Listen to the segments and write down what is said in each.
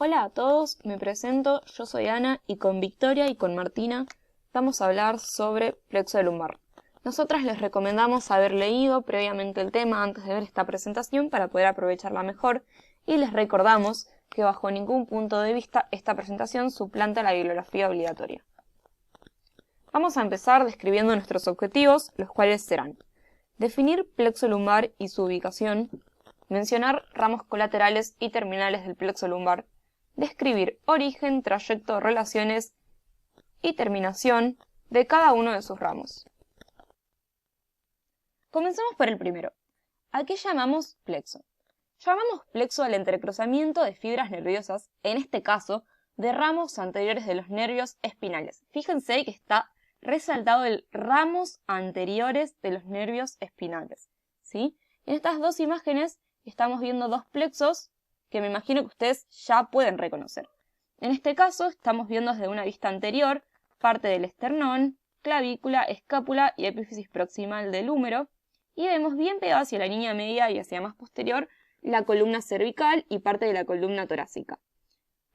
Hola a todos, me presento, yo soy Ana y con Victoria y con Martina vamos a hablar sobre plexo lumbar. Nosotras les recomendamos haber leído previamente el tema antes de ver esta presentación para poder aprovecharla mejor y les recordamos que bajo ningún punto de vista esta presentación suplanta la bibliografía obligatoria. Vamos a empezar describiendo nuestros objetivos, los cuales serán definir plexo lumbar y su ubicación, mencionar ramos colaterales y terminales del plexo lumbar, describir origen, trayecto, relaciones y terminación de cada uno de sus ramos. Comencemos por el primero. ¿A qué llamamos plexo? Llamamos plexo al entrecruzamiento de fibras nerviosas, en este caso, de ramos anteriores de los nervios espinales. Fíjense que está resaltado el ramos anteriores de los nervios espinales, ¿sí? En estas dos imágenes estamos viendo dos plexos que me imagino que ustedes ya pueden reconocer. En este caso estamos viendo desde una vista anterior parte del esternón, clavícula, escápula y epífisis proximal del húmero, y vemos bien pegado hacia la línea media y hacia más posterior la columna cervical y parte de la columna torácica.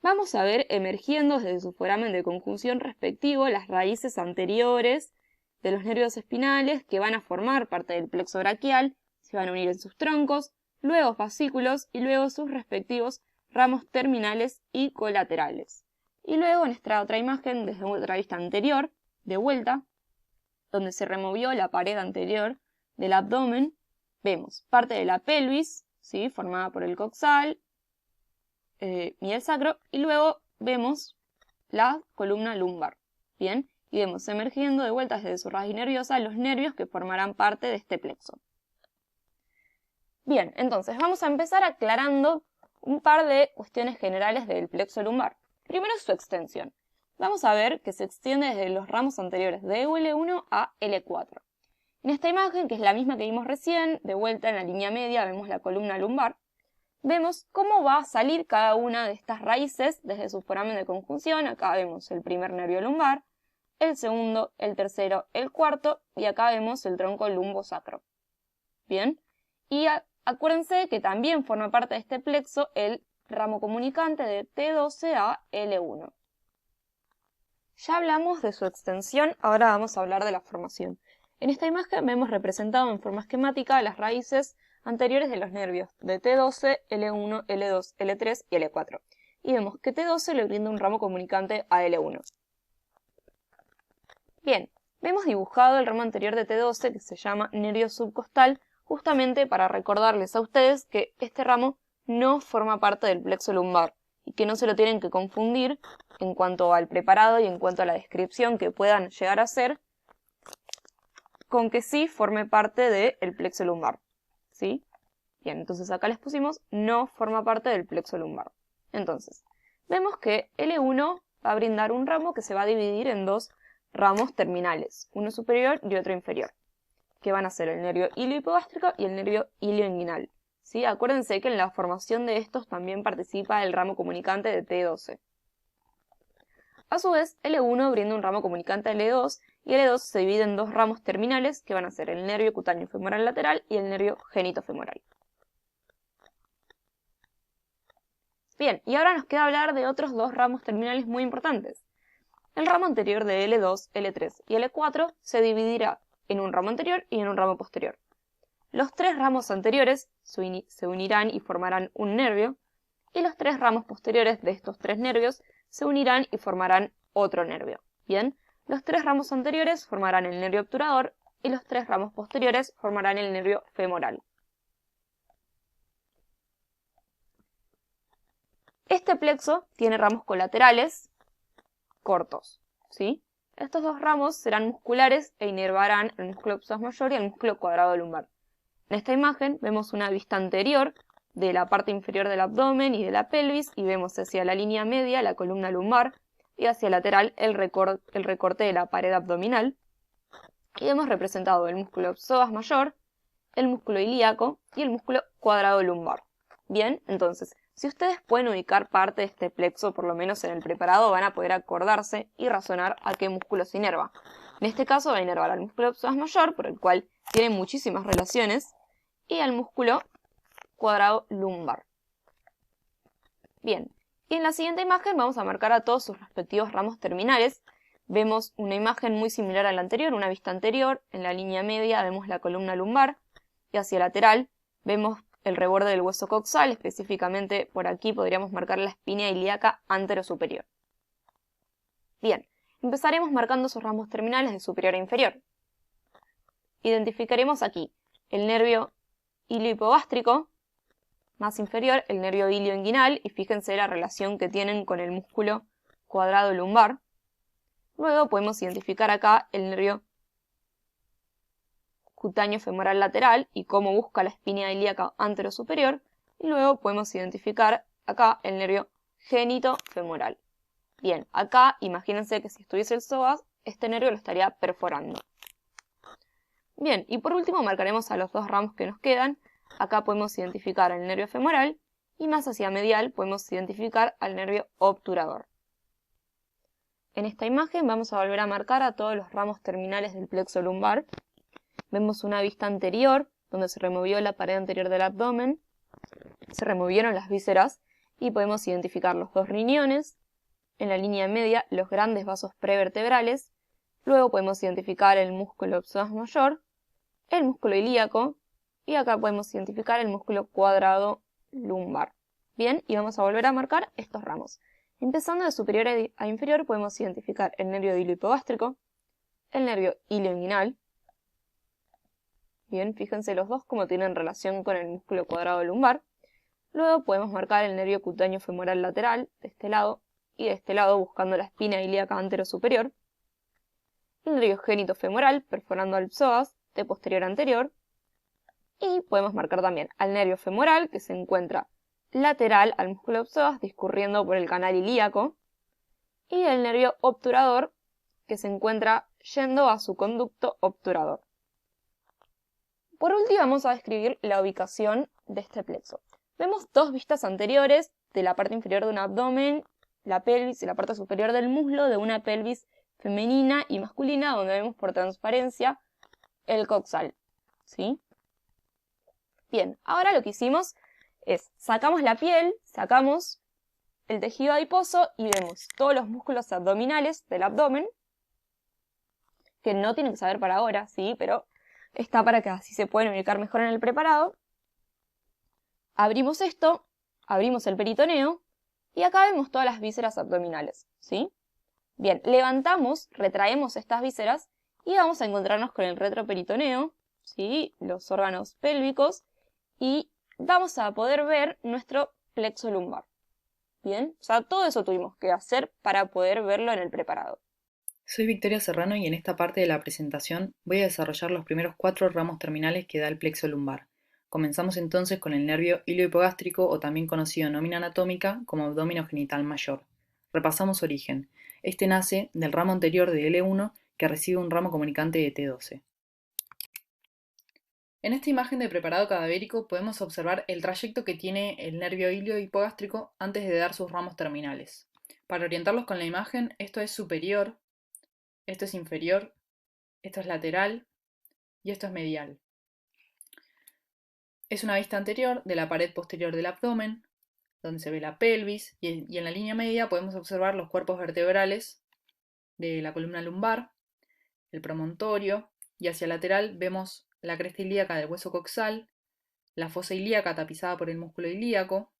Vamos a ver emergiendo desde su foramen de conjunción respectivo las raíces anteriores de los nervios espinales que van a formar parte del plexo braquial, se van a unir en sus troncos, luego fascículos y luego sus respectivos ramos terminales y colaterales. Y luego en esta otra imagen, desde otra vista anterior, de vuelta, donde se removió la pared anterior del abdomen, vemos parte de la pelvis, ¿sí?, formada por el coxal y el sacro, y luego vemos la columna lumbar, ¿bien? Y vemos emergiendo de vuelta desde su raíz nerviosa los nervios que formarán parte de este plexo. Bien, entonces vamos a empezar aclarando un par de cuestiones generales del plexo lumbar. Primero, su extensión. Vamos a ver que se extiende desde los ramos anteriores de L1 a L4. En esta imagen, que es la misma que vimos recién, de vuelta en la línea media vemos la columna lumbar. Vemos cómo va a salir cada una de estas raíces desde su foramen de conjunción. Acá vemos el primer nervio lumbar, el segundo, el tercero, el cuarto, y acá vemos el tronco lumbosacro. Bien, y acuérdense que también forma parte de este plexo el ramo comunicante de T12 a L1. Ya hablamos de su extensión, ahora vamos a hablar de la formación. En esta imagen vemos representado en forma esquemática las raíces anteriores de los nervios de T12, L1, L2, L3 y L4. Y vemos que T12 le brinda un ramo comunicante a L1. Bien, vemos dibujado el ramo anterior de T12 que se llama nervio subcostal, justamente para recordarles a ustedes que este ramo no forma parte del plexo lumbar y que no se lo tienen que confundir en cuanto al preparado y en cuanto a la descripción que puedan llegar a hacer con que sí forme parte del plexo lumbar, ¿sí? Bien, entonces acá les pusimos no forma parte del plexo lumbar. Entonces, vemos que L1 va a brindar un ramo que se va a dividir en dos ramos terminales, uno superior y otro inferior, que van a ser el nervio iliohipogástrico y el nervio ilioinguinal, ¿sí? Acuérdense que en la formación de estos también participa el ramo comunicante de T12. A su vez, L1 brinda un ramo comunicante a L2 y L2 se divide en dos ramos terminales que van a ser el nervio cutáneo femoral lateral y el nervio genitofemoral. Bien, y ahora nos queda hablar de otros dos ramos terminales muy importantes. El ramo anterior de L2, L3 y L4 se dividirá en un ramo anterior y en un ramo posterior. Los tres ramos anteriores se unirán y formarán un nervio, y los tres ramos posteriores de estos tres nervios se unirán y formarán otro nervio. Bien, los tres ramos anteriores formarán el nervio obturador y los tres ramos posteriores formarán el nervio femoral. Este plexo tiene ramos colaterales cortos, ¿sí? Estos dos ramos serán musculares e inervarán el músculo psoas mayor y el músculo cuadrado lumbar. En esta imagen vemos una vista anterior de la parte inferior del abdomen y de la pelvis y vemos hacia la línea media la columna lumbar y hacia lateral el recorte de la pared abdominal. Y vemos representado el músculo psoas mayor, el músculo ilíaco y el músculo cuadrado lumbar. Bien, entonces, si ustedes pueden ubicar parte de este plexo, por lo menos en el preparado, van a poder acordarse y razonar a qué músculo se inerva. En este caso va a inervar al músculo psoas mayor, por el cual tiene muchísimas relaciones, y al músculo cuadrado lumbar. Bien, Y en la siguiente imagen vamos a marcar a todos sus respectivos ramos terminales. Vemos una imagen muy similar a la anterior, una vista anterior. En la línea media vemos la columna lumbar y hacia lateral vemos el reborde del hueso coxal, específicamente por aquí podríamos marcar la espina ilíaca anterosuperior. Bien, empezaremos marcando sus ramos terminales de superior a inferior. Identificaremos aquí el nervio iliohipogástrico, más inferior, el nervio ilioinguinal, y fíjense la relación que tienen con el músculo cuadrado lumbar. Luego podemos identificar acá el nervio cutáneo femoral lateral y cómo busca la espina ilíaca anterosuperior. Y luego podemos identificar acá el nervio génito-femoral. Bien, acá imagínense que si estuviese el psoas, este nervio lo estaría perforando. Bien, y por último marcaremos a los dos ramos que nos quedan. Acá podemos identificar el nervio femoral y más hacia medial podemos identificar al nervio obturador. En esta imagen vamos a volver a marcar a todos los ramos terminales del plexo lumbar. Vemos una vista anterior donde se removió la pared anterior del abdomen, se removieron las vísceras y podemos identificar los dos riñones, en la línea media los grandes vasos prevertebrales, luego podemos identificar el músculo psoas mayor, el músculo ilíaco y acá podemos identificar el músculo cuadrado lumbar. Bien, y vamos a volver a marcar estos ramos. Empezando de superior a inferior podemos identificar el nervio iliohipogástrico, el nervio ilioinguinal. Bien, fíjense los dos cómo tienen relación con el músculo cuadrado lumbar. Luego podemos marcar el nervio cutáneo femoral lateral, de este lado, y de este lado buscando la espina ilíaca anterosuperior. El nervio génito femoral, perforando al psoas, de posterior a anterior. Y podemos marcar también al nervio femoral, que se encuentra lateral al músculo psoas, discurriendo por el canal ilíaco. Y el nervio obturador, que se encuentra yendo a su conducto obturador. Por último vamos a describir la ubicación de este plexo. Vemos dos vistas anteriores de la parte inferior de un abdomen, la pelvis y la parte superior del muslo de una pelvis femenina y masculina, donde vemos por transparencia el coxal. ¿Sí? Bien, ahora lo que hicimos es sacamos la piel, sacamos el tejido adiposo y vemos todos los músculos abdominales del abdomen, que no tienen que saber para ahora, ¿sí? Pero está para que así se pueden ubicar mejor en el preparado. Abrimos esto, abrimos el peritoneo y acá vemos todas las vísceras abdominales, ¿sí? Bien, levantamos, retraemos estas vísceras y vamos a encontrarnos con el retroperitoneo, ¿sí? Los órganos pélvicos y vamos a poder ver nuestro plexo lumbar. Bien, o sea, todo eso tuvimos que hacer para poder verlo en el preparado. Soy Victoria Serrano y en esta parte de la presentación voy a desarrollar los primeros 4 ramos terminales que da el plexo lumbar. Comenzamos entonces con el nervio iliohipogástrico o también conocido en nómina anatómica como abdomen genital mayor. Repasamos su origen. Este nace del ramo anterior de L1 que recibe un ramo comunicante de T12. En esta imagen de preparado cadavérico podemos observar el trayecto que tiene el nervio iliohipogástrico antes de dar sus ramos terminales. Para orientarlos con la imagen, esto es superior, esto es inferior, esto es lateral y esto es medial. Es una vista anterior de la pared posterior del abdomen, donde se ve la pelvis, y en la línea media podemos observar los cuerpos vertebrales de la columna lumbar, el promontorio, y hacia lateral vemos la cresta ilíaca del hueso coxal, la fosa ilíaca tapizada por el músculo ilíaco,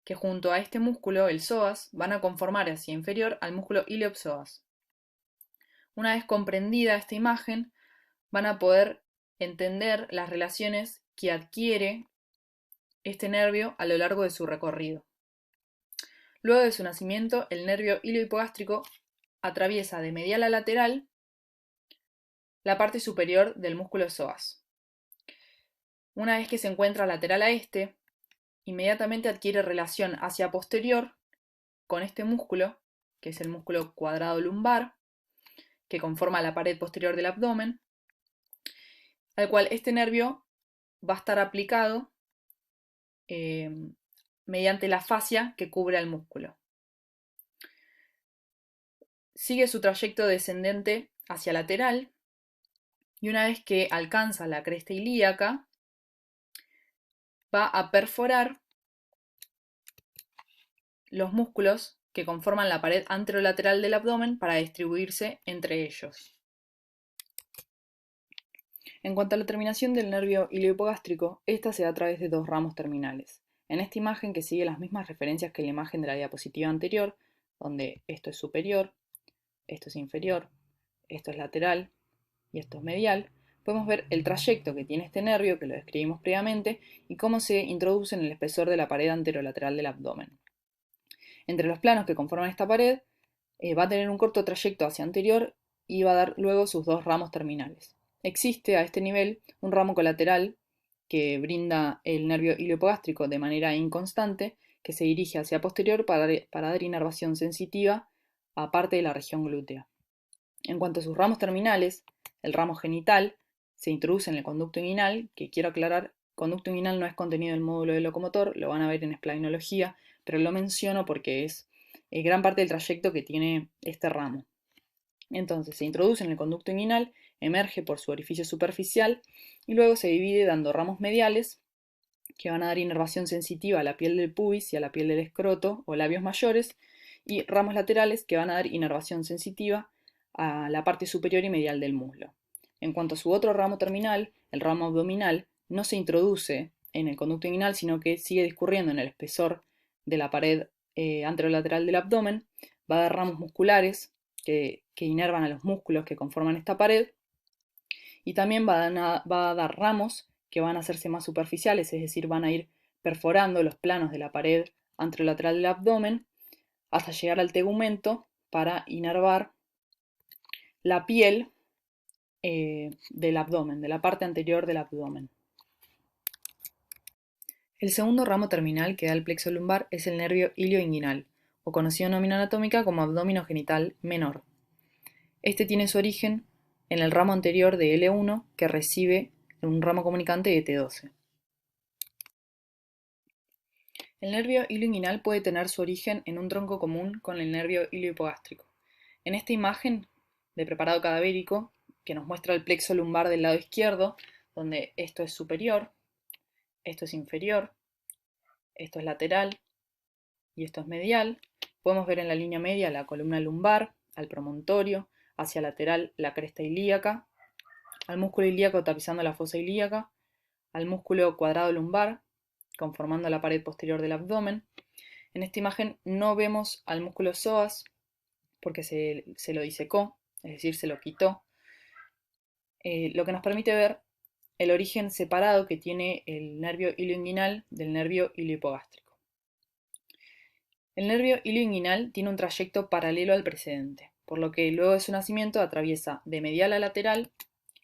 que junto a este músculo, el psoas, van a conformar hacia inferior al músculo iliopsoas. Una vez comprendida esta imagen, van a poder entender las relaciones que adquiere este nervio a lo largo de su recorrido. Luego de su nacimiento, el nervio iliohipogástrico atraviesa de medial a lateral la parte superior del músculo psoas. Una vez que se encuentra lateral a este, inmediatamente adquiere relación hacia posterior con este músculo, que es el músculo cuadrado lumbar, que conforma la pared posterior del abdomen, al cual este nervio va a estar aplicado mediante la fascia que cubre al músculo. Sigue su trayecto descendente hacia lateral y una vez que alcanza la cresta ilíaca, va a perforar los músculos que conforman la pared anterolateral del abdomen para distribuirse entre ellos. En cuanto a la terminación del nervio iliohipogástrico, esta se da a través de dos ramos terminales. En esta imagen, que sigue las mismas referencias que en la imagen de la diapositiva anterior, donde esto es superior, esto es inferior, esto es lateral y esto es medial, podemos ver el trayecto que tiene este nervio, que lo describimos previamente, y cómo se introduce en el espesor de la pared anterolateral del abdomen. Entre los planos que conforman esta pared, va a tener un corto trayecto hacia anterior y va a dar luego sus dos ramos terminales. Existe a este nivel un ramo colateral que brinda el nervio iliohipogástrico de manera inconstante, que se dirige hacia posterior para dar inervación sensitiva a parte de la región glútea. En cuanto a sus ramos terminales, el ramo genital se introduce en el conducto inguinal, que quiero aclarar, conducto inguinal no es contenido del módulo de locomotor, lo van a ver en esplainología, pero lo menciono porque es gran parte del trayecto que tiene este ramo. Entonces se introduce en el conducto inguinal, emerge por su orificio superficial y luego se divide dando ramos mediales que van a dar inervación sensitiva a la piel del pubis y a la piel del escroto o labios mayores, y ramos laterales que van a dar inervación sensitiva a la parte superior y medial del muslo. En cuanto a su otro ramo terminal, el ramo abdominal, no se introduce en el conducto inguinal, sino que sigue discurriendo en el espesor de la pared anterolateral del abdomen, va a dar ramos musculares que inervan a los músculos que conforman esta pared, y también va a dar ramos que van a hacerse más superficiales, es decir, van a ir perforando los planos de la pared anterolateral del abdomen hasta llegar al tegumento para inervar la piel del abdomen, de la parte anterior del abdomen. El segundo ramo terminal que da el plexo lumbar es el nervio ilioinguinal, o conocido en nómina anatómica como abdomino genital menor. Este tiene su origen en el ramo anterior de L1, que recibe un ramo comunicante de T12. El nervio ilioinguinal puede tener su origen en un tronco común con el nervio iliohipogástrico. En esta imagen de preparado cadavérico, que nos muestra el plexo lumbar del lado izquierdo, donde esto es superior, esto es inferior, esto es lateral y esto es medial, podemos ver en la línea media la columna lumbar, al promontorio, hacia lateral la cresta ilíaca, al músculo ilíaco tapizando la fosa ilíaca, al músculo cuadrado lumbar, conformando la pared posterior del abdomen. En esta imagen no vemos al músculo psoas porque se lo disecó, es decir, se lo quitó, lo que nos permite ver el origen separado que tiene el nervio ilioinguinal del nervio iliohipogástrico. El nervio ilioinguinal tiene un trayecto paralelo al precedente, por lo que luego de su nacimiento atraviesa de medial a lateral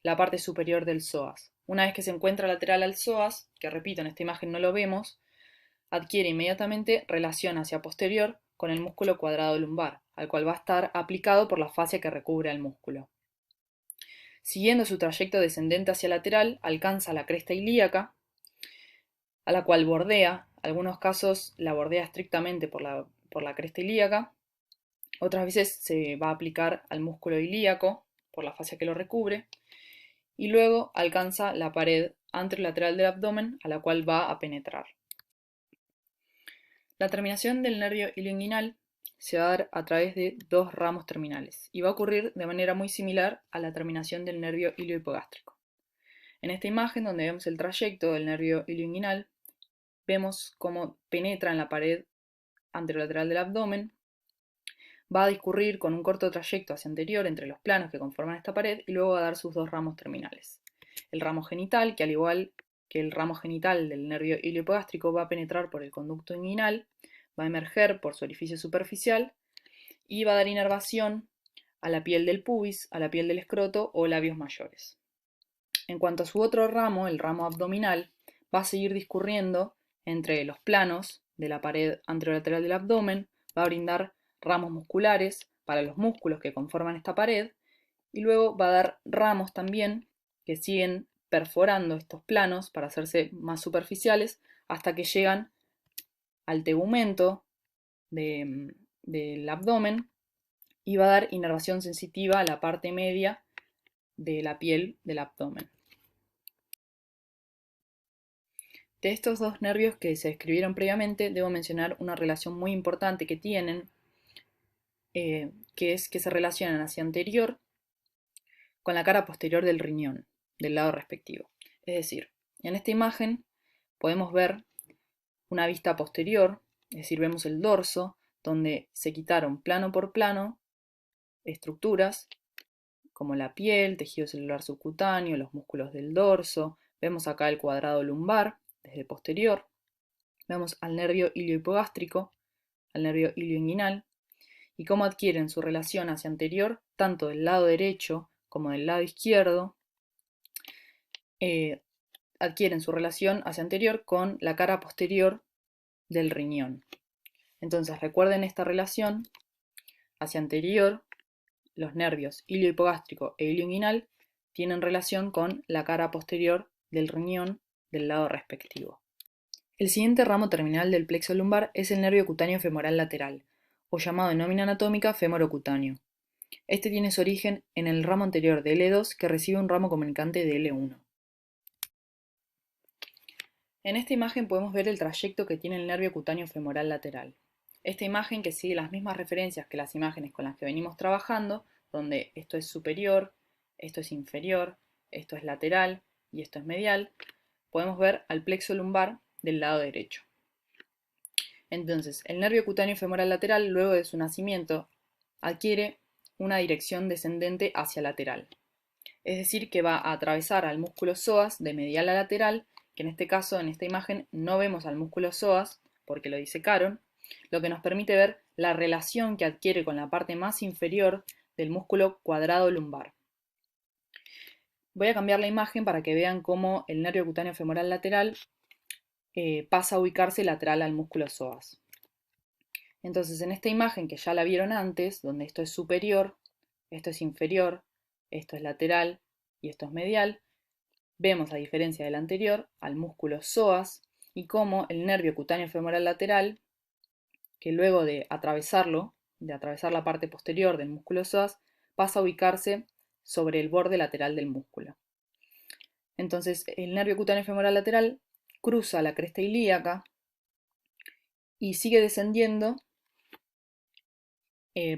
la parte superior del psoas. Una vez que se encuentra lateral al psoas, que repito, en esta imagen no lo vemos, adquiere inmediatamente relación hacia posterior con el músculo cuadrado lumbar, al cual va a estar aplicado por la fascia que recubre al músculo. Siguiendo su trayecto descendente hacia lateral, alcanza la cresta ilíaca, a la cual bordea, en algunos casos la bordea estrictamente por la cresta ilíaca, otras veces se va a aplicar al músculo ilíaco por la fascia que lo recubre, y luego alcanza la pared anterolateral del abdomen a la cual va a penetrar. La terminación del nervio ilioinguinal se va a dar a través de dos ramos terminales y va a ocurrir de manera muy similar a la terminación del nervio iliohipogástrico. En esta imagen, donde vemos el trayecto del nervio ilioinguinal, vemos cómo penetra en la pared anterolateral del abdomen, va a discurrir con un corto trayecto hacia anterior entre los planos que conforman esta pared y luego va a dar sus dos ramos terminales. El ramo genital, que al igual que el ramo genital del nervio iliohipogástrico va a penetrar por el conducto inguinal, va a emerger por su orificio superficial y va a dar inervación a la piel del pubis, a la piel del escroto o labios mayores. En cuanto a su otro ramo, el ramo abdominal, va a seguir discurriendo entre los planos de la pared anterolateral del abdomen, va a brindar ramos musculares para los músculos que conforman esta pared y luego va a dar ramos también que siguen perforando estos planos para hacerse más superficiales hasta que llegan al tegumento del abdomen y va a dar inervación sensitiva a la parte media de la piel del abdomen. De estos dos nervios que se describieron previamente, debo mencionar una relación muy importante que tienen, que es que se relacionan hacia anterior con la cara posterior del riñón, del lado respectivo. Es decir, en esta imagen podemos ver una vista posterior, es decir, vemos el dorso, donde se quitaron plano por plano estructuras como la piel, tejido celular subcutáneo, los músculos del dorso. Vemos acá el cuadrado lumbar desde posterior. Vemos al nervio iliohipogástrico, al nervio ilioinguinal, y cómo adquieren su relación hacia anterior, tanto del lado derecho como del lado izquierdo, adquieren su relación hacia anterior con la cara posterior del riñón. Entonces recuerden esta relación hacia anterior, los nervios iliohipogástrico e ilioinguinal tienen relación con la cara posterior del riñón del lado respectivo. El siguiente ramo terminal del plexo lumbar es el nervio cutáneo femoral lateral, o llamado en nómina anatómica femorocutáneo. Este tiene su origen en el ramo anterior de L2 que recibe un ramo comunicante de L1. En esta imagen podemos ver el trayecto que tiene el nervio cutáneo femoral lateral. Esta imagen, que sigue las mismas referencias que las imágenes con las que venimos trabajando, donde esto es superior, esto es inferior, esto es lateral y esto es medial, podemos ver al plexo lumbar del lado derecho. Entonces, el nervio cutáneo femoral lateral, luego de su nacimiento, adquiere una dirección descendente hacia lateral. Es decir, que va a atravesar al músculo psoas de medial a lateral, que en este caso, en esta imagen, no vemos al músculo psoas porque lo disecaron, lo que nos permite ver la relación que adquiere con la parte más inferior del músculo cuadrado lumbar. Voy a cambiar la imagen para que vean cómo el nervio cutáneo femoral lateral pasa a ubicarse lateral al músculo psoas. Entonces, en esta imagen que ya la vieron antes, donde esto es superior, esto es inferior, esto es lateral y esto es medial, vemos, a diferencia del anterior, al músculo psoas y cómo el nervio cutáneo femoral lateral, que luego de atravesarlo, de atravesar la parte posterior del músculo psoas, pasa a ubicarse sobre el borde lateral del músculo. Entonces, el nervio cutáneo femoral lateral cruza la cresta ilíaca y sigue descendiendo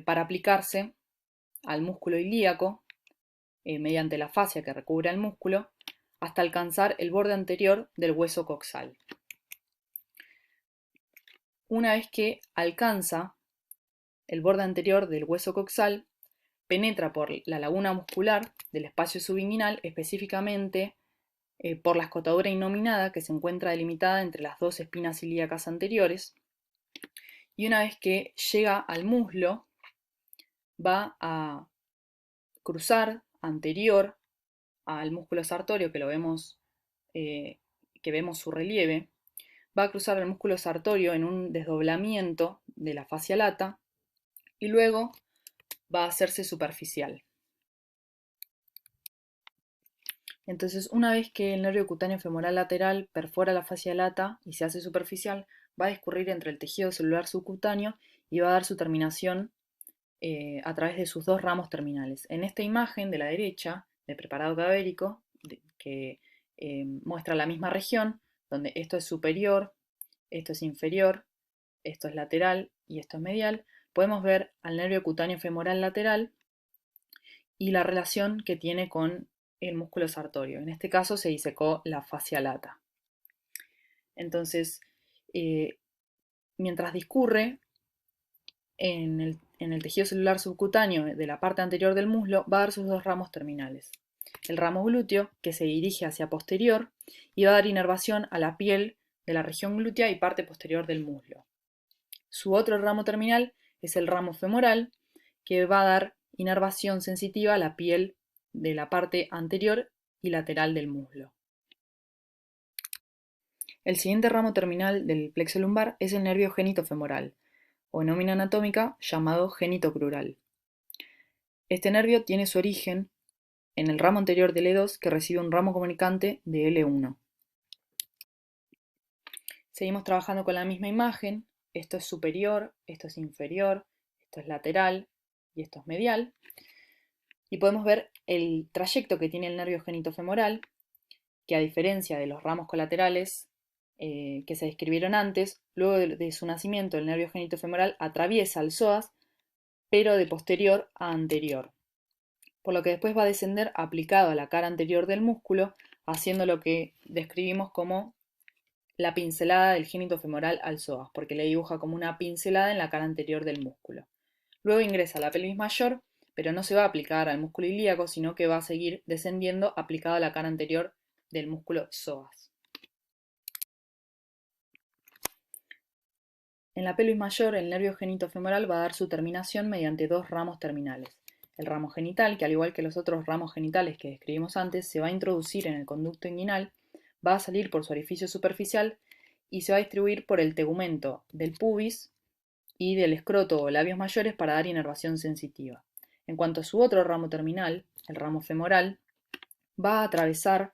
para aplicarse al músculo ilíaco mediante la fascia que recubre al músculo hasta alcanzar el borde anterior del hueso coxal. Una vez que alcanza el borde anterior del hueso coxal, penetra por la laguna muscular del espacio subinguinal, específicamente por la escotadura innominada que se encuentra delimitada entre las dos espinas ilíacas anteriores, y una vez que llega al muslo, va a cruzar anterior al músculo sartorio, que vemos su relieve, va a cruzar el músculo sartorio en un desdoblamiento de la fascia lata y luego va a hacerse superficial. Entonces, una vez que el nervio cutáneo femoral lateral perfora la fascia lata y se hace superficial, va a discurrir entre el tejido celular subcutáneo y va a dar su terminación a través de sus dos ramos terminales. En esta imagen de la derecha, de preparado cadavérico, que muestra la misma región, donde esto es superior, esto es inferior, esto es lateral y esto es medial, podemos ver al nervio cutáneo femoral lateral y la relación que tiene con el músculo sartorio. En este caso se disecó la fascia lata. Entonces, mientras discurre en el tejido celular subcutáneo de la parte anterior del muslo, va a dar sus dos ramos terminales. El ramo glúteo, que se dirige hacia posterior y va a dar inervación a la piel de la región glútea y parte posterior del muslo. Su otro ramo terminal es el ramo femoral, que va a dar inervación sensitiva a la piel de la parte anterior y lateral del muslo. El siguiente ramo terminal del plexo lumbar es el nervio genitofemoral, o nómina anatómica llamado genitocrural. Este nervio tiene su origen en el ramo anterior de L2 que recibe un ramo comunicante de L1. Seguimos trabajando con la misma imagen. Esto es superior, esto es inferior, esto es lateral y esto es medial. Y podemos ver el trayecto que tiene el nervio genitofemoral, que a diferencia de los ramos colaterales que se describieron antes, luego de su nacimiento el nervio genitofemoral atraviesa el psoas, pero de posterior a anterior, por lo que después va a descender aplicado a la cara anterior del músculo, haciendo lo que describimos como la pincelada del genitofemoral al psoas, porque le dibuja como una pincelada en la cara anterior del músculo. Luego ingresa a la pelvis mayor, pero no se va a aplicar al músculo ilíaco, sino que va a seguir descendiendo aplicado a la cara anterior del músculo psoas. En la pelvis mayor, el nervio genitofemoral va a dar su terminación mediante dos ramos terminales. El ramo genital, que al igual que los otros ramos genitales que describimos antes, se va a introducir en el conducto inguinal, va a salir por su orificio superficial y se va a distribuir por el tegumento del pubis y del escroto o labios mayores para dar inervación sensitiva. En cuanto a su otro ramo terminal, el ramo femoral, va a atravesar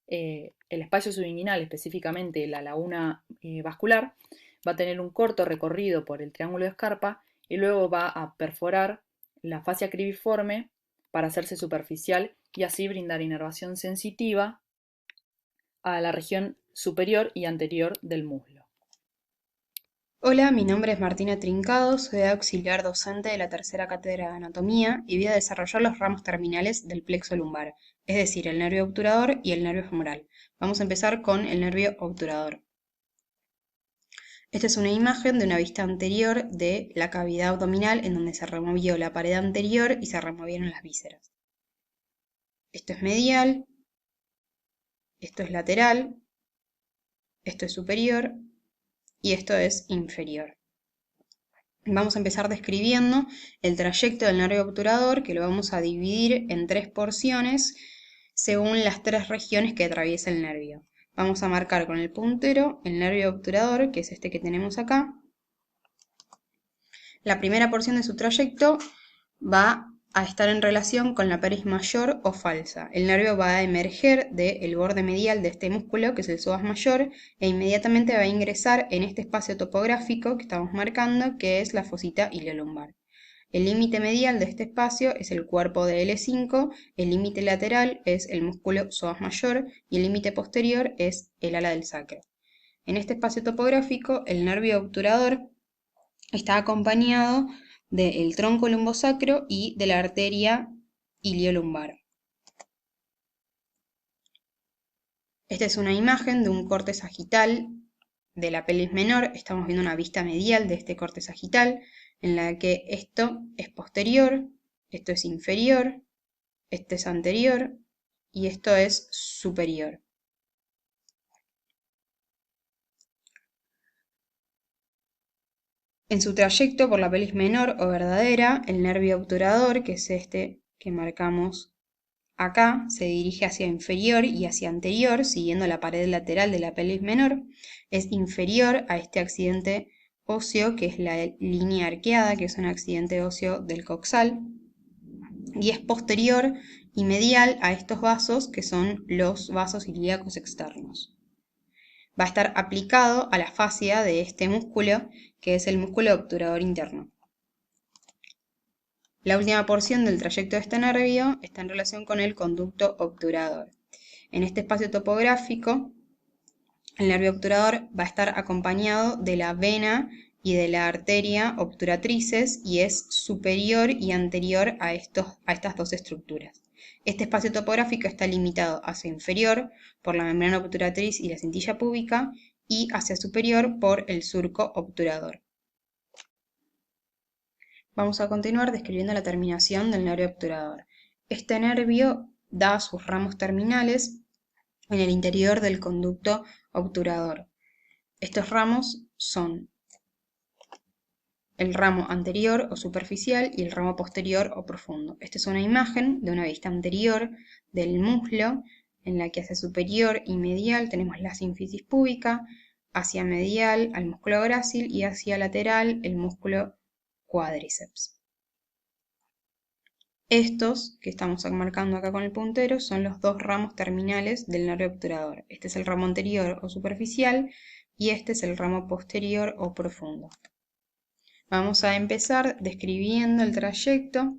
el espacio subinguinal, específicamente la laguna vascular, va a tener un corto recorrido por el triángulo de Scarpa y luego va a perforar la fascia cribiforme para hacerse superficial y así brindar inervación sensitiva a la región superior y anterior del muslo. Hola, mi nombre es Martina Trincado, soy auxiliar docente de la tercera cátedra de anatomía y voy a desarrollar los ramos terminales del plexo lumbar, es decir, el nervio obturador y el nervio femoral. Vamos a empezar con el nervio obturador. Esta es una imagen de una vista anterior de la cavidad abdominal en donde se removió la pared anterior y se removieron las vísceras. Esto es medial, esto es lateral, esto es superior y esto es inferior. Vamos a empezar describiendo el trayecto del nervio obturador, que lo vamos a dividir en 3 porciones según las 3 regiones que atraviesa el nervio. Vamos a marcar con el puntero el nervio obturador, que es este que tenemos acá. La primera porción de su trayecto va a estar en relación con la pelvis mayor o falsa. El nervio va a emerger del borde medial de este músculo, que es el psoas mayor, e inmediatamente va a ingresar en este espacio topográfico que estamos marcando, que es la fosita iliolumbar. El límite medial de este espacio es el cuerpo de L5, el límite lateral es el músculo psoas mayor y el límite posterior es el ala del sacro. En este espacio topográfico, el nervio obturador está acompañado del tronco lumbosacro y de la arteria iliolumbar. Esta es una imagen de un corte sagital de la pelvis menor. Estamos viendo una vista medial de este corte sagital, en la que esto es posterior, esto es inferior, este es anterior y esto es superior. En su trayecto por la pelvis menor o verdadera, el nervio obturador, que es este que marcamos acá, se dirige hacia inferior y hacia anterior, siguiendo la pared lateral de la pelvis menor. Es inferior a este accidente óseo, que es la línea arqueada, que es un accidente óseo del coxal. Y es posterior y medial a estos vasos, que son los vasos ilíacos externos. Va a estar aplicado a la fascia de este músculo, que es el músculo obturador interno. La última porción del trayecto de este nervio está en relación con el conducto obturador. En este espacio topográfico, el nervio obturador va a estar acompañado de la vena y de la arteria obturatrices y es superior y anterior a estas dos estructuras. Este espacio topográfico está limitado hacia inferior por la membrana obturatriz y la cintilla púbica y hacia superior por el surco obturador. Vamos a continuar describiendo la terminación del nervio obturador. Este nervio da sus ramos terminales en el interior del conducto obturador. Estos ramos son el ramo anterior o superficial y el ramo posterior o profundo. Esta es una imagen de una vista anterior del muslo, en la que hacia superior y medial tenemos la sínfisis púbica, hacia medial al músculo grácil y hacia lateral el músculo cuádriceps. Estos que estamos marcando acá con el puntero son los dos ramos terminales del nervio obturador. Este es el ramo anterior o superficial y este es el ramo posterior o profundo. Vamos a empezar describiendo el trayecto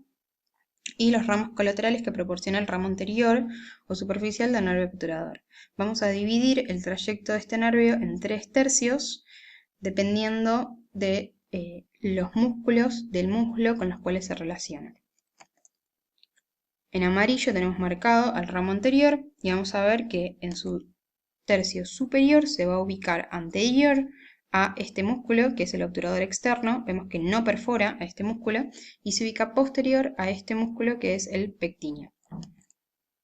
y los ramos colaterales que proporciona el ramo anterior o superficial del nervio obturador. Vamos a dividir el trayecto de este nervio en 3 tercios, dependiendo de los músculos del muslo con los cuales se relacionan. En amarillo tenemos marcado al ramo anterior y vamos a ver que en su tercio superior se va a ubicar anterior a este músculo, que es el obturador externo. Vemos que no perfora a este músculo y se ubica posterior a este músculo, que es el pectíneo.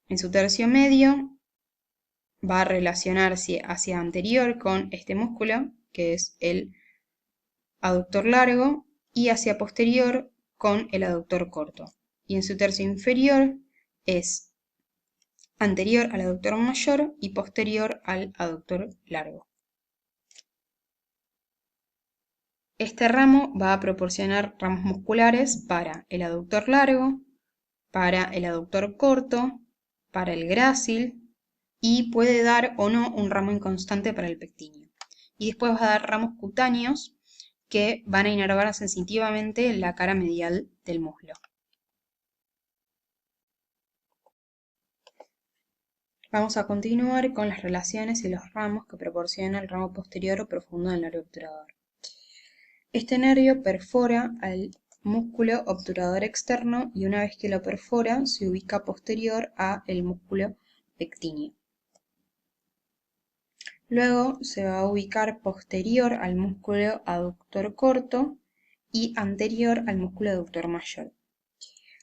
En su tercio medio va a relacionarse hacia anterior con este músculo, que es el aductor largo, y hacia posterior con el aductor corto. Y en su tercio inferior es anterior al aductor mayor y posterior al aductor largo. Este ramo va a proporcionar ramos musculares para el aductor largo, para el aductor corto, para el grácil y puede dar o no un ramo inconstante para el pectíneo. Y después va a dar ramos cutáneos que van a inervar sensitivamente la cara medial del muslo. Vamos a continuar con las relaciones y los ramos que proporciona el ramo posterior o profundo del nervio obturador. Este nervio perfora al músculo obturador externo y una vez que lo perfora se ubica posterior a el músculo pectíneo. Luego se va a ubicar posterior al músculo aductor corto y anterior al músculo aductor mayor.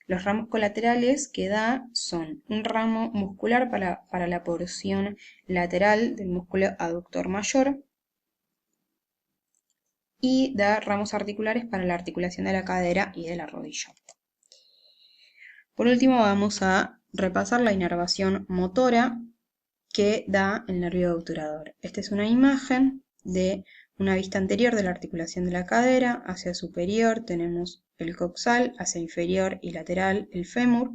Los ramos colaterales que da son un ramo muscular para la porción lateral del músculo aductor mayor y da ramos articulares para la articulación de la cadera y de la rodilla. Por último vamos a repasar la inervación motora que da el nervio obturador. Esta es una imagen de una vista anterior de la articulación de la cadera. Hacia superior tenemos el coxal, hacia inferior y lateral el fémur.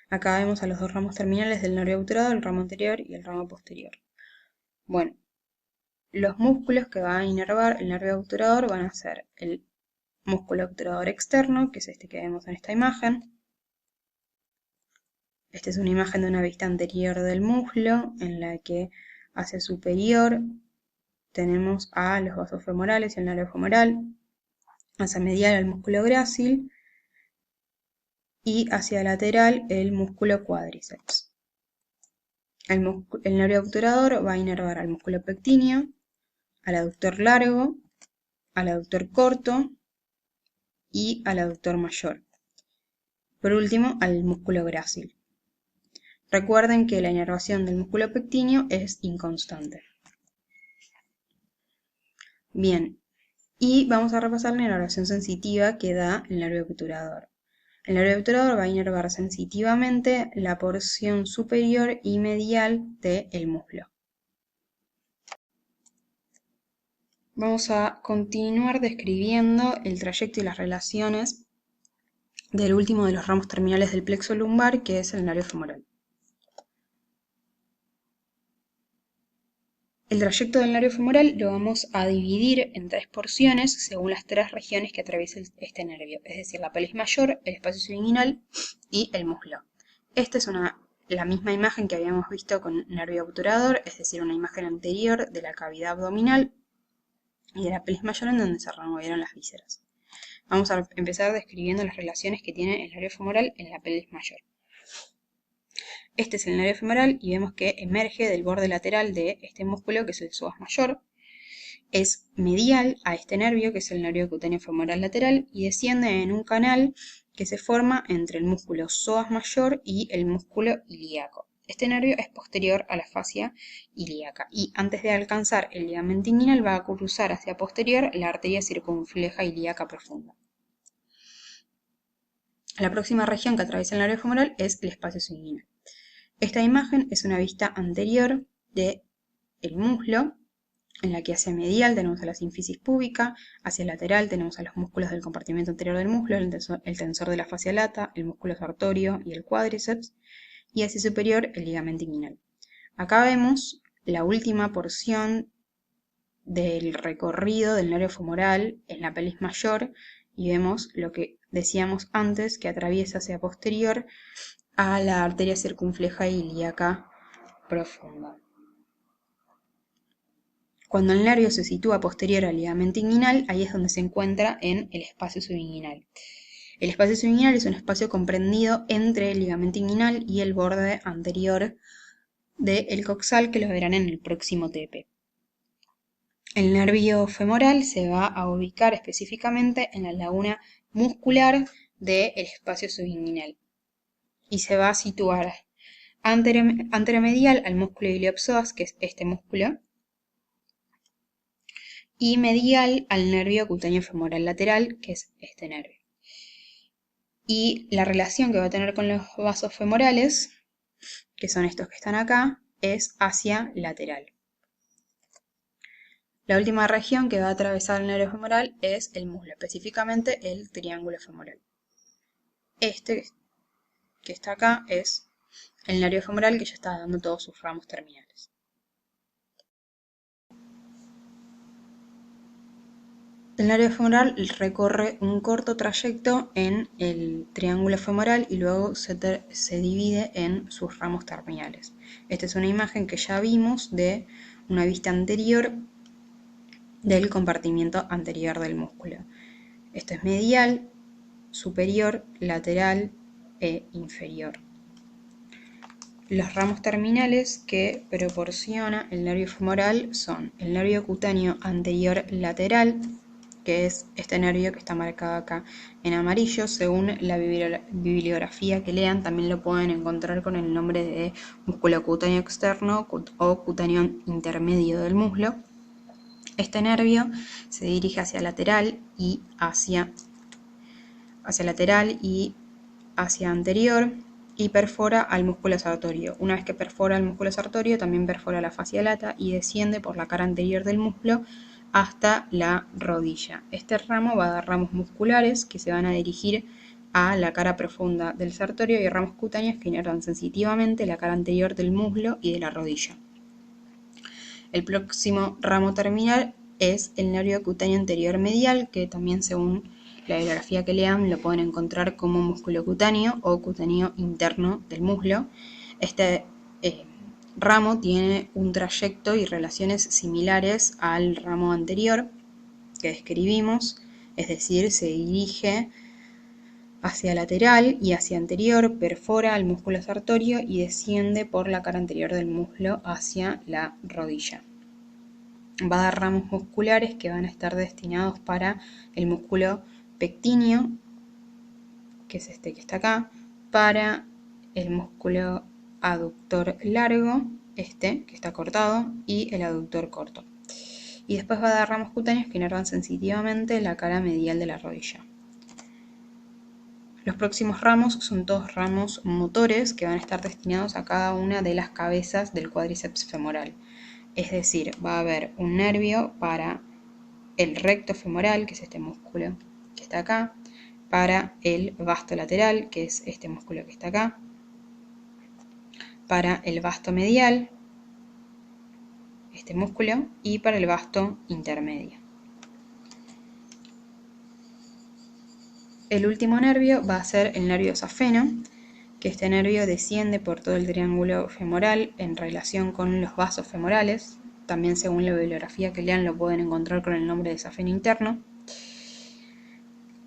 Acá vemos a los dos ramos terminales del nervio obturador, el ramo anterior y el ramo posterior. Bueno, los músculos que va a inervar el nervio obturador van a ser el músculo obturador externo, que es este que vemos en esta imagen. Esta es una imagen de una vista anterior del muslo, en la que hacia superior tenemos a los vasos femorales y el nervio femoral, hacia medial el músculo grácil y hacia lateral el músculo cuádriceps. El nervio obturador va a inervar al músculo pectíneo, al aductor largo, al aductor corto y al aductor mayor. Por último, al músculo grácil. Recuerden que la inervación del músculo pectíneo es inconstante. Bien, y vamos a repasar la inervación sensitiva que da el nervio obturador. El nervio obturador va a inervar sensitivamente la porción superior y medial del muslo. Vamos a continuar describiendo el trayecto y las relaciones del último de los ramos terminales del plexo lumbar, que es el nervio femoral. El trayecto del nervio femoral lo vamos a dividir en 3 porciones según las 3 regiones que atraviesa este nervio, es decir, la pelvis mayor, el espacio suinguinal y el muslo. Esta es la misma imagen que habíamos visto con nervio obturador, es decir, una imagen anterior de la cavidad abdominal y de la pelvis mayor en donde se removieron las vísceras. Vamos a empezar describiendo las relaciones que tiene el nervio femoral en la pelvis mayor. Este es el nervio femoral y vemos que emerge del borde lateral de este músculo, que es el psoas mayor. Es medial a este nervio, que es el nervio cutáneo femoral lateral, y desciende en un canal que se forma entre el músculo psoas mayor y el músculo ilíaco. Este nervio es posterior a la fascia ilíaca y antes de alcanzar el ligamento inguinal va a cruzar hacia posterior la arteria circunfleja ilíaca profunda. La próxima región que atraviesa el nervio femoral es el espacio suinguinal. Esta imagen es una vista anterior del muslo, en la que hacia medial tenemos a la sínfisis púbica, hacia lateral tenemos a los músculos del compartimento anterior del muslo, el tensor de la fascia lata, el músculo sartorio y el cuádriceps, y hacia superior el ligamento inguinal. Acá vemos la última porción del recorrido del nervio femoral en la pelvis mayor y vemos lo que decíamos antes que atraviesa hacia posterior a la arteria circunfleja ilíaca profunda. Cuando el nervio se sitúa posterior al ligamento inguinal, ahí es donde se encuentra en el espacio subinguinal. El espacio subinguinal es un espacio comprendido entre el ligamento inguinal y el borde anterior del coxal, que lo verán en el próximo TP. El nervio femoral se va a ubicar específicamente en la laguna muscular del espacio subinguinal y se va a situar anteromedial al músculo iliopsoas, que es este músculo, y medial al nervio cutáneo femoral lateral, que es este nervio. Y la relación que va a tener con los vasos femorales, que son estos que están acá, es hacia lateral. La última región que va a atravesar el nervio femoral es el muslo, específicamente el triángulo femoral. Este que está acá es el nervio femoral, que ya está dando todos sus ramos terminales. El nervio femoral recorre un corto trayecto en el triángulo femoral y luego se divide en sus ramos terminales. Esta es una imagen que ya vimos de una vista anterior del compartimiento anterior del músculo. Esto es medial, superior, lateral e inferior. Los ramos terminales que proporciona el nervio femoral son el nervio cutáneo anterior lateral, que es este nervio que está marcado acá en amarillo. Según la bibliografía que lean, también lo pueden encontrar con el nombre de músculo cutáneo externo o cutáneo intermedio del muslo. Este nervio se dirige hacia lateral y hacia anterior y perfora al músculo sartorio. Una vez que perfora el músculo sartorio, también perfora la fascia lata y desciende por la cara anterior del muslo hasta la rodilla. Este ramo va a dar ramos musculares que se van a dirigir a la cara profunda del sartorio y ramos cutáneos que inervan sensitivamente la cara anterior del muslo y de la rodilla. El próximo ramo terminal es el nervio cutáneo anterior medial, que también, según la bibliografía que lean, lo pueden encontrar como músculo cutáneo o cutáneo interno del muslo. Este ramo tiene un trayecto y relaciones similares al ramo anterior que describimos, es decir, se dirige hacia lateral y hacia anterior, perfora el músculo sartorio y desciende por la cara anterior del muslo hacia la rodilla. Va a dar ramos musculares que van a estar destinados para el músculo pectíneo, que es este que está acá, para el músculo aductor largo, este que está cortado, y el aductor corto. Y después va a dar ramos cutáneos que inervan sensitivamente la cara medial de la rodilla. Los próximos ramos son todos ramos motores que van a estar destinados a cada una de las cabezas del cuádriceps femoral. Es decir, va a haber un nervio para el recto femoral, que es este músculo que está acá, para el vasto lateral, que es este músculo que está acá, para el vasto medial, este músculo, y para el vasto intermedio. El último nervio va a ser el nervio safeno, que este nervio desciende por todo el triángulo femoral en relación con los vasos femorales. También, según la bibliografía que lean, lo pueden encontrar con el nombre de safeno interno.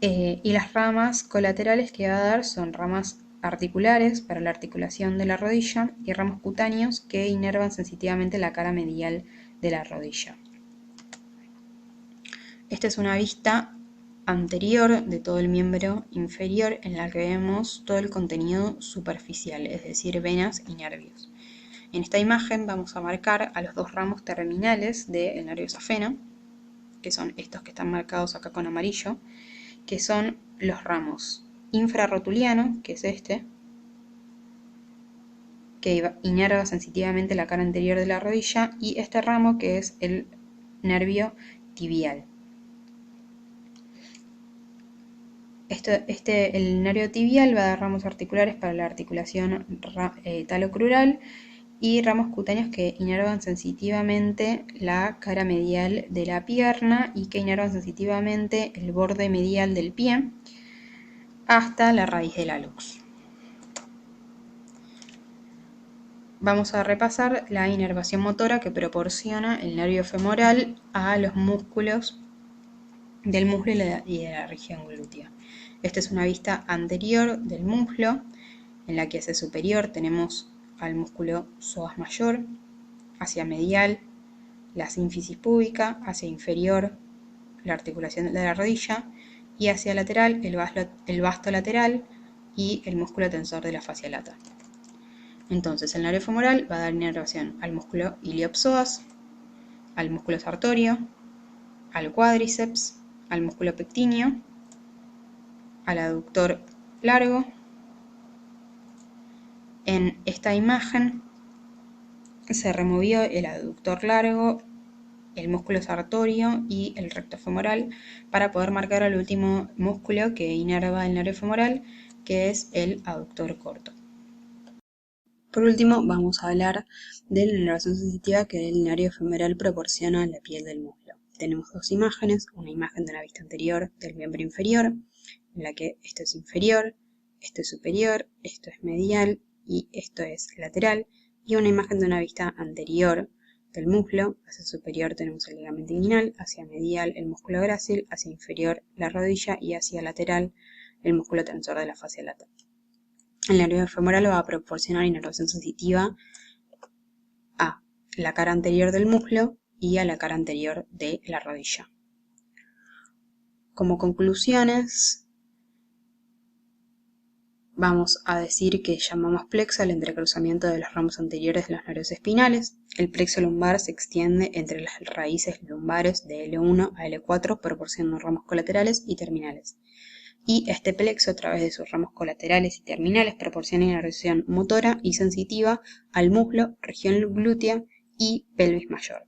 Y las ramas colaterales que va a dar son ramas articulares para la articulación de la rodilla y ramos cutáneos que inervan sensitivamente la cara medial de la rodilla. Esta es una vista anterior de todo el miembro inferior en la que vemos todo el contenido superficial, es decir, venas y nervios. En esta imagen vamos a marcar a los dos ramos terminales del nervio safeno, que son estos que están marcados acá con amarillo, que son los ramos infrarrotuliano, que es este, que inerva sensitivamente la cara anterior de la rodilla, y este ramo que es el nervio tibial. El nervio tibial va a dar ramos articulares para la articulación talocrural y ramos cutáneos que inervan sensitivamente la cara medial de la pierna y que inervan sensitivamente el borde medial del pie. hasta la raíz del hallux. Vamos a repasar la inervación motora que proporciona el nervio femoral a los músculos del muslo y de la región glútea. Esta es una vista anterior del muslo, en la que hacia superior tenemos al músculo psoas mayor, hacia medial la sínfisis púbica, hacia inferior la articulación de la rodilla y hacia lateral el vasto lateral y el músculo tensor de la fascia lata. Entonces el nervio femoral va a dar inervación al músculo iliopsoas, al músculo sartorio, al cuádriceps, al músculo pectíneo, al aductor largo. En esta imagen se removió el aductor largo, el músculo sartorio y el recto femoral para poder marcar al último músculo que inerva el nervio femoral, que es el aductor corto. Por último, vamos a hablar de la inervación sensitiva que el nervio femoral proporciona a la piel del muslo. Tenemos dos imágenes, una imagen de una vista anterior del miembro inferior, en la que esto es inferior, esto es superior, esto es medial y esto es lateral, y una imagen de una vista anterior del muslo. Hacia superior tenemos el ligamento inguinal, hacia medial el músculo grácil, hacia inferior la rodilla y hacia lateral el músculo tensor de la fascia lata. El nervio femoral va a proporcionar inervación sensitiva a la cara anterior del muslo y a la cara anterior de la rodilla. Como conclusiones, vamos a decir que llamamos plexo al entrecruzamiento de los ramos anteriores de los nervios espinales. El plexo lumbar se extiende entre las raíces lumbares de L1 a L4, proporcionando ramos colaterales y terminales. Y este plexo, a través de sus ramos colaterales y terminales, proporciona inervación motora y sensitiva al muslo, región glútea y pelvis mayor.